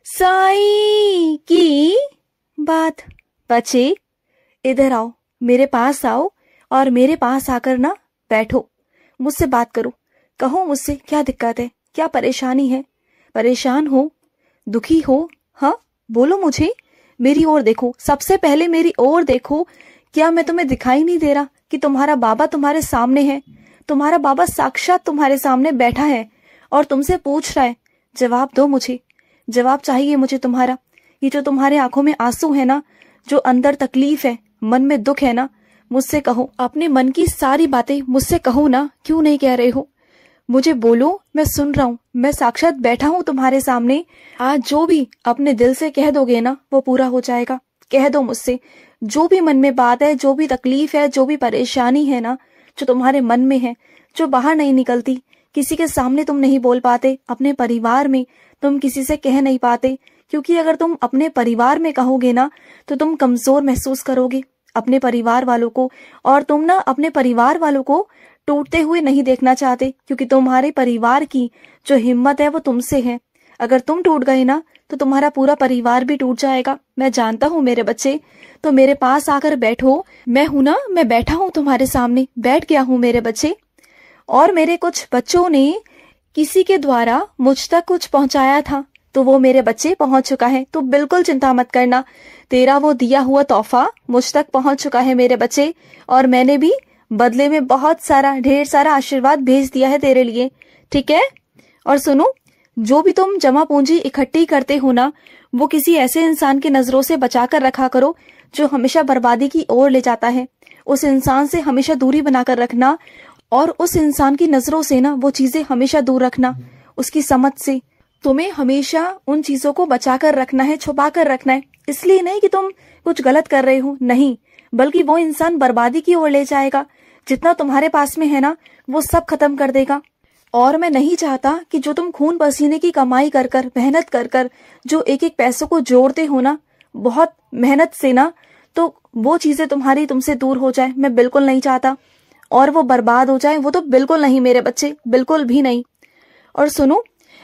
साईं की बात। बच्चे इधर आओ, मेरे पास आओ और मेरे पास आकर ना बैठो, मुझसे बात करो। कहो मुझसे क्या दिक्कत है, क्या परेशानी है? परेशान हो, दुखी हो? हाँ बोलो मुझे, मेरी ओर देखो, सबसे पहले मेरी ओर देखो। क्या मैं तुम्हें दिखाई नहीं दे रहा कि तुम्हारा बाबा तुम्हारे सामने है? तुम्हारा बाबा साक्षात तुम्हारे सामने बैठा है और तुमसे पूछ रहा है। जवाब दो मुझे, जवाब चाहिए मुझे तुम्हारा। ये जो तुम्हारे आंखों में आंसू है ना, जो अंदर तकलीफ है, मन में दुख है ना, मुझसे कहो। अपने मन की सारी बातें मुझसे कहो ना, क्यों नहीं कह रहे हो? मुझे बोलो, मैं सुन रहा हूँ, मैं साक्षात बैठा हूँ तुम्हारे सामने। आज जो भी अपने दिल से कह दोगे ना, वो पूरा हो जाएगा। कह दो मुझसे, जो भी मन में बात है, जो भी तकलीफ है, जो भी परेशानी है ना, जो तुम्हारे मन में है, जो बाहर नहीं निकलती, किसी के सामने तुम नहीं बोल पाते, अपने परिवार में तुम किसी से कह नहीं पाते, क्योंकि अगर तुम अपने परिवार में कहोगे ना तो तुम कमजोर महसूस करोगे अपने परिवार वालों को, और तुम ना अपने परिवार वालों को टूटते हुए नहीं देखना चाहते, क्योंकि तुम्हारे परिवार की जो हिम्मत है वो तुमसे है। अगर तुम टूट गए ना तो तुम्हारा पूरा परिवार भी टूट जाएगा। मैं जानता हूँ मेरे बच्चे, तो मेरे पास आकर बैठो। मैं हूं ना, मैं बैठा हूँ तुम्हारे सामने, बैठ गया हूँ मेरे बच्चे। और मेरे कुछ बच्चों ने किसी के द्वारा मुझ तक कुछ पहुंचाया था, तो वो मेरे बच्चे पहुंच चुका है। तो बिल्कुल चिंता मत करना, तेरा वो दिया हुआ तोहफा मुझ तक पहुंच चुका है मेरे बच्चे, और मैंने भी बदले में बहुत सारा, ढेर सारा आशीर्वाद भेज दिया है तेरे लिए, ठीक है? और सुनो, जो भी तुम जमा पूंजी इकट्ठी करते हो ना, वो किसी ऐसे इंसान की नजरों से बचा कर रखा करो जो हमेशा बर्बादी की ओर ले जाता है। उस इंसान से हमेशा दूरी बनाकर रखना, और उस इंसान की नजरों से ना वो चीजें हमेशा दूर रखना, उसकी समझ से। तुम्हें हमेशा उन चीजों को बचा कर रखना है, छुपा कर रखना है। इसलिए नहीं कि तुम कुछ गलत कर रहे हो, नहीं, बल्कि वो इंसान बर्बादी की ओर ले जाएगा। जितना तुम्हारे पास में है ना, वो सब खत्म कर देगा। और मैं नहीं चाहता कि जो तुम खून पसीने की कमाई कर कर, मेहनत कर कर, जो एक एक पैसों को जोड़ते हो ना, बहुत मेहनत से ना, तो वो चीजें तुम्हारी तुमसे दूर हो जाए। मैं बिल्कुल नहीं चाहता, और वो बर्बाद हो जाए, वो तो बिल्कुल नहीं मेरे बच्चे, बिल्कुल भी नहीं। और सुनो,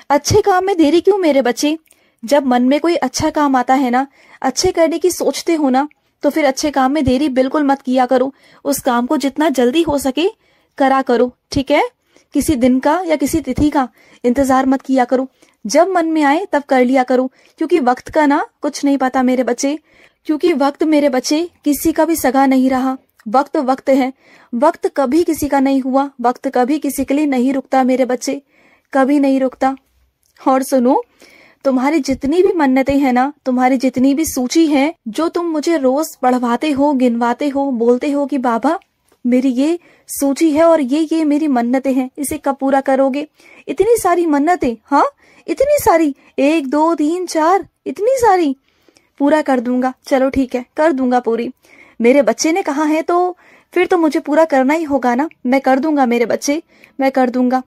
अच्छे काम में देरी क्यों मेरे बच्चे? जब मन में कोई अच्छा काम आता है ना, अच्छे करने की सोचते हो ना, तो फिर अच्छे काम में देरी बिल्कुल मत किया करो। उस काम को जितना जल्दी हो सके करा करो, ठीक है? किसी दिन का या किसी तिथि का इंतजार मत किया करो, जब मन में आए तब कर लिया करो, क्योंकि वक्त का ना कुछ नहीं पता मेरे बच्चे। क्योंकि वक्त मेरे बच्चे किसी का भी सगा नहीं रहा। वक्त वक्त है, वक्त कभी किसी का नहीं हुआ, वक्त कभी किसी के लिए नहीं रुकता मेरे बच्चे, कभी नहीं रुकता। और सुनो, तुम्हारी जितनी भी मन्नतें हैं ना, तुम्हारी जितनी भी सूची है, जो तुम मुझे रोज पढ़वाते हो, गिनवाते हो, बोलते हो कि बाबा मेरी ये सूची है और ये मेरी मन्नतें हैं, इसे कब पूरा करोगे? इतनी सारी मन्नतें, हाँ इतनी सारी, 1 2 3 4, इतनी सारी। पूरा कर दूंगा, चलो ठीक है, कर दूंगा पूरी। मेरे बच्चे ने कहा है तो फिर तो मुझे पूरा करना ही होगा ना। मैं कर दूंगा मेरे बच्चे, मैं कर दूंगा।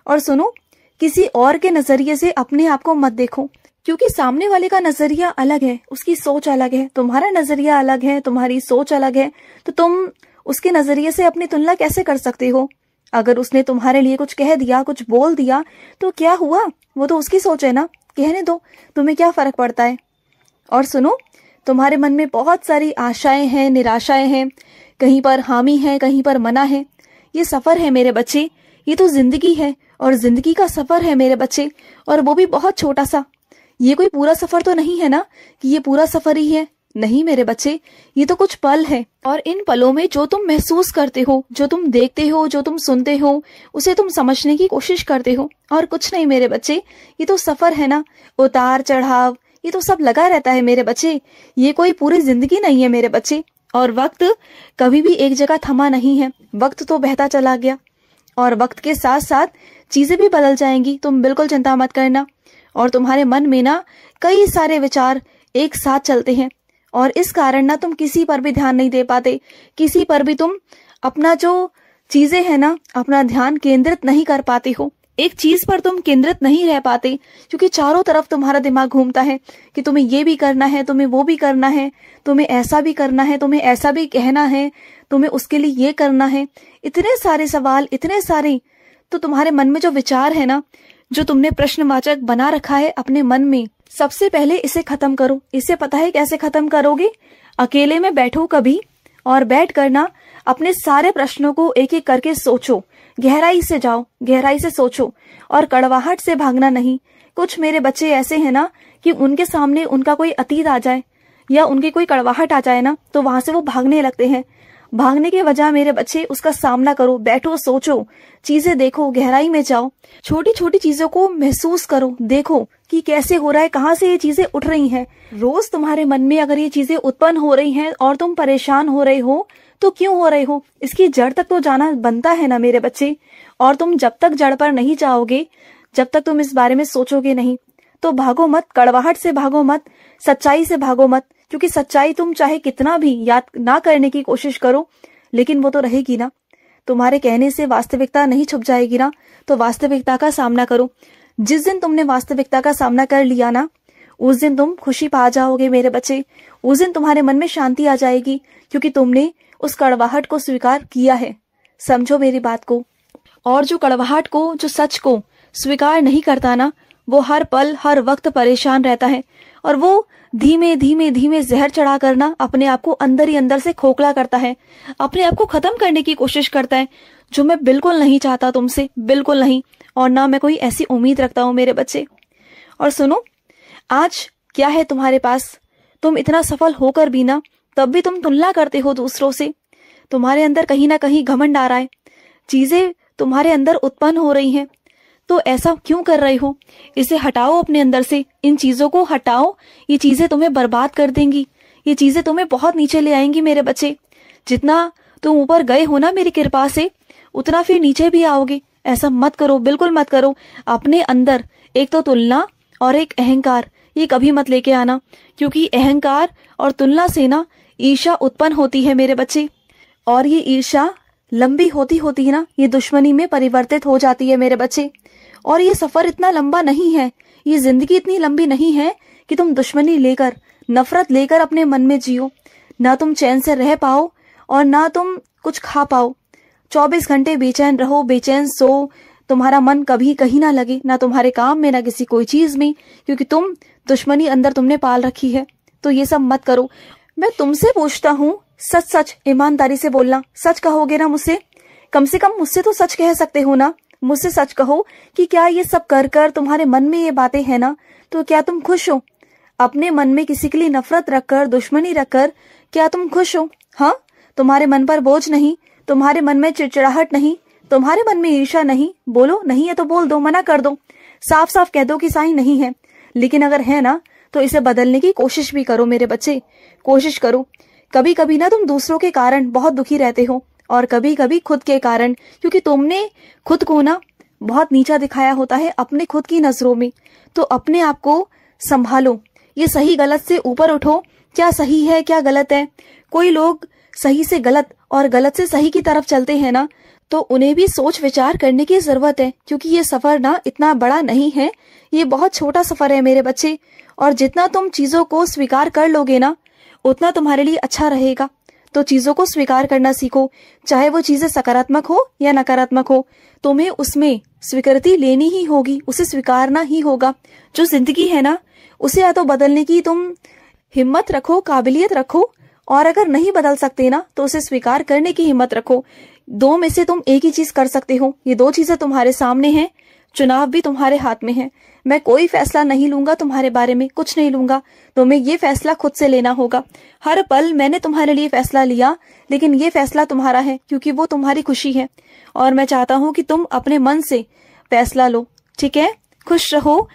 और सुनो, किसी और के नजरिए से अपने आप को मत देखो, क्योंकि सामने वाले का नजरिया अलग है, उसकी सोच अलग है, तुम्हारा नजरिया अलग है, तुम्हारी सोच अलग है, तो तुम उसके नजरिए से अपनी तुलना कैसे कर सकते हो? अगर उसने तुम्हारे लिए कुछ कह दिया, कुछ बोल दिया, तो क्या हुआ? वो तो उसकी सोच है ना, कहने दो, तुम्हें क्या फर्क पड़ता है? और सुनो, तुम्हारे मन में बहुत सारी आशाएं हैं, निराशाएं हैं, कहीं पर हामी है, कहीं पर मना है। ये सफर है मेरे बच्चे, ये तो जिंदगी है, और जिंदगी का सफर है मेरे बच्चे, और वो भी बहुत छोटा सा। ये कोई पूरा सफर तो नहीं है ना कि ये पूरा सफर ही है, नहीं मेरे बच्चे, ये तो कुछ पल है। और इन पलों में जो तुम महसूस करते हो, जो तुम देखते हो, जो तुम सुनते हो, उसे तुम समझने की कोशिश करते हो, और कुछ नहीं मेरे बच्चे। ये तो सफर है ना, उतार चढ़ाव, ये तो सब लगा रहता है मेरे बच्चे। ये कोई पूरी जिंदगी नहीं है मेरे बच्चे। और वक्त कभी भी एक जगह थमा नहीं है, वक्त तो बहता चला गया, और वक्त के साथ साथ चीजें भी बदल जाएंगी, तुम बिल्कुल चिंता मत करना। और तुम्हारे मन में ना कई सारे विचार एक साथ चलते हैं, और इस कारण ना तुम किसी पर भी ध्यान नहीं दे पाते, किसी पर भी तुम अपना जो चीजें है ना, अपना ध्यान केंद्रित नहीं कर पाते हो, एक चीज पर तुम केंद्रित नहीं रह पाते, क्योंकि चारों तरफ तुम्हारा दिमाग घूमता है कि तुम्हें ये भी करना है, तुम्हें वो भी करना है, तुम्हें ऐसा भी करना है, तुम्हें ऐसा भी कहना है, तुम्हें उसके लिए ये करना है। इतने सारे सवाल, इतने सारे, तो तुम्हारे मन में जो विचार है ना, जो तुमने प्रश्नवाचक बना रखा है अपने मन में, सबसे पहले इसे खत्म करो। इसे पता है कैसे खत्म करोगे? अकेले में बैठो कभी और बैठ कर ना अपने सारे प्रश्नों को एक एक करके सोचो, गहराई से जाओ, गहराई से सोचो और कड़वाहट से भागना नहीं। कुछ मेरे बच्चे ऐसे हैं ना कि उनके सामने उनका कोई अतीत आ जाए या उनकी कोई कड़वाहट आ जाए ना तो वहां से वो भागने लगते हैं। भागने के वजह मेरे बच्चे उसका सामना करो, बैठो, सोचो, चीजें देखो, गहराई में जाओ, छोटी छोटी चीजों को महसूस करो, देखो कि कैसे हो रहा है, कहाँ से ये चीजें उठ रही हैं। रोज तुम्हारे मन में अगर ये चीजें उत्पन्न हो रही हैं और तुम परेशान हो रहे हो तो क्यों हो रहे हो, इसकी जड़ तक तो जाना बनता है ना मेरे बच्चे। और तुम जब तक जड़ पर नहीं जाओगे, जब तक तुम इस बारे में सोचोगे नहीं, तो भागो मत, कड़वाहट से भागो मत, सच्चाई से भागो मत। क्योंकि सच्चाई तुम चाहे कितना भी याद ना करने की कोशिश करो लेकिन वो तो रहेगी ना। तुम्हारे कहने से वास्तविकता नहीं छुप जाएगी ना, तो वास्तविकता का सामना करो। जिस दिन तुमने वास्तविकता का सामना कर लिया ना, उस दिन तुम खुशी पा जाओगे मेरे बच्चे। उस दिन तुम्हारे मन में शांति आ जाएगी क्योंकि तुमने उस कड़वाहट को स्वीकार किया है। समझो मेरी बात को। और जो कड़वाहट को, जो सच को स्वीकार नहीं करता ना, वो हर पल हर वक्त परेशान रहता है और वो धीमे धीमे धीमे जहर चढ़ा करना अपने आप को अंदर ही अंदर से खोखला करता है, अपने आप को खत्म करने की कोशिश करता है, जो मैं बिल्कुल नहीं चाहता तुमसे, बिल्कुल नहीं। और ना मैं कोई ऐसी उम्मीद रखता हूँ मेरे बच्चे। और सुनो, आज क्या है तुम्हारे पास? तुम इतना सफल होकर भी ना तब भी तुम तुलना करते हो दूसरों से। तुम्हारे अंदर कहीं ना कहीं घमंड आ रहा है, चीजें तुम्हारे अंदर उत्पन्न हो रही हैं। तो ऐसा क्यों कर रहे हो? इसे हटाओ अपने अंदर से, इन चीजों को हटाओ। ये चीजें तुम्हें बर्बाद कर देंगी, ये चीजें तुम्हें बहुत नीचे ले आएंगी मेरे बच्चे। जितना तुम ऊपर गए हो ना मेरी कृपा से, उतना फिर नीचे भी आओगे। ऐसा मत करो, बिल्कुल मत करो। अपने अंदर एक तो तुलना और एक अहंकार, ये कभी मत लेके आना, क्योंकि अहंकार और तुलना से ना ईर्ष्या उत्पन्न होती है मेरे बच्चे। और ये ईर्ष्या लंबी होती होती है ना, ये दुश्मनी में परिवर्तित हो जाती है मेरे बच्चे। और ये सफर इतना लंबा नहीं है, ये जिंदगी इतनी लंबी नहीं है कि तुम दुश्मनी लेकर, नफरत लेकर अपने मन में जियो। ना तुम चैन से रह पाओ और ना तुम कुछ खा पाओ। 24 घंटे बेचैन रहो, बेचैन सो, तुम्हारा मन कभी कहीं ना लगे, ना तुम्हारे काम में, ना किसी कोई चीज में, क्योंकि तुम दुश्मनी अंदर तुमने पाल रखी है। तो ये सब मत करो। मैं तुमसे पूछता हूँ, सच सच ईमानदारी से बोलना। सच कहोगे ना मुझसे? कम से कम मुझसे तो सच कह सकते हो ना। मुझसे सच कहो कि क्या ये सब कर कर तुम्हारे मन में ये बातें हैं ना, तो क्या तुम खुश हो? अपने मन में किसी के लिए नफरत रखकर, दुश्मनी रखकर क्या तुम खुश हो? हाँ, तुम्हारे मन पर बोझ नहीं, तुम्हारे मन में चिड़चिड़ाहट नहीं, तुम्हारे मन में ईर्ष्या नहीं। बोलो नहीं है तो बोल दो, मना कर दो, साफ साफ कह दो कि साईं नहीं है। लेकिन अगर है ना तो इसे बदलने की कोशिश भी करो मेरे बच्चे, कोशिश करो। कभी कभी ना तुम दूसरों के कारण बहुत दुखी रहते हो और कभी कभी खुद के कारण, क्योंकि तुमने खुद को ना बहुत नीचा दिखाया होता है अपने खुद की नजरों में। तो अपने आप को संभालो, ये सही गलत से ऊपर उठो। क्या सही है, क्या गलत है? कोई लोग सही से गलत और गलत से सही की तरफ चलते हैं ना, तो उन्हें भी सोच विचार करने की जरूरत है, क्योंकि ये सफर ना इतना बड़ा नहीं है, ये बहुत छोटा सफर है मेरे बच्चे। और जितना तुम चीजों को स्वीकार कर लोगे ना, उतना तुम्हारे लिए अच्छा रहेगा। तो चीजों को स्वीकार करना सीखो, चाहे वो चीजें सकारात्मक हो या नकारात्मक हो, तुम्हें उसमें स्वीकृति लेनी ही होगी, उसे स्वीकारना ही होगा। जो जिंदगी है ना, उसे या तो बदलने की तुम हिम्मत रखो, काबिलियत रखो, और अगर नहीं बदल सकते ना तो उसे स्वीकार करने की हिम्मत रखो। दो में से तुम एक ही चीज कर सकते हो, ये दो चीजें तुम्हारे सामने हैं, चुनाव भी तुम्हारे हाथ में है। मैं कोई फैसला नहीं लूंगा तुम्हारे बारे में, कुछ नहीं लूंगा, तुम्हें ये फैसला खुद से लेना होगा। हर पल मैंने तुम्हारे लिए फैसला लिया, लेकिन ये फैसला तुम्हारा है क्योंकि वो तुम्हारी खुशी है। और मैं चाहता हूँ कि तुम अपने मन से फैसला लो, ठीक है? खुश रहो,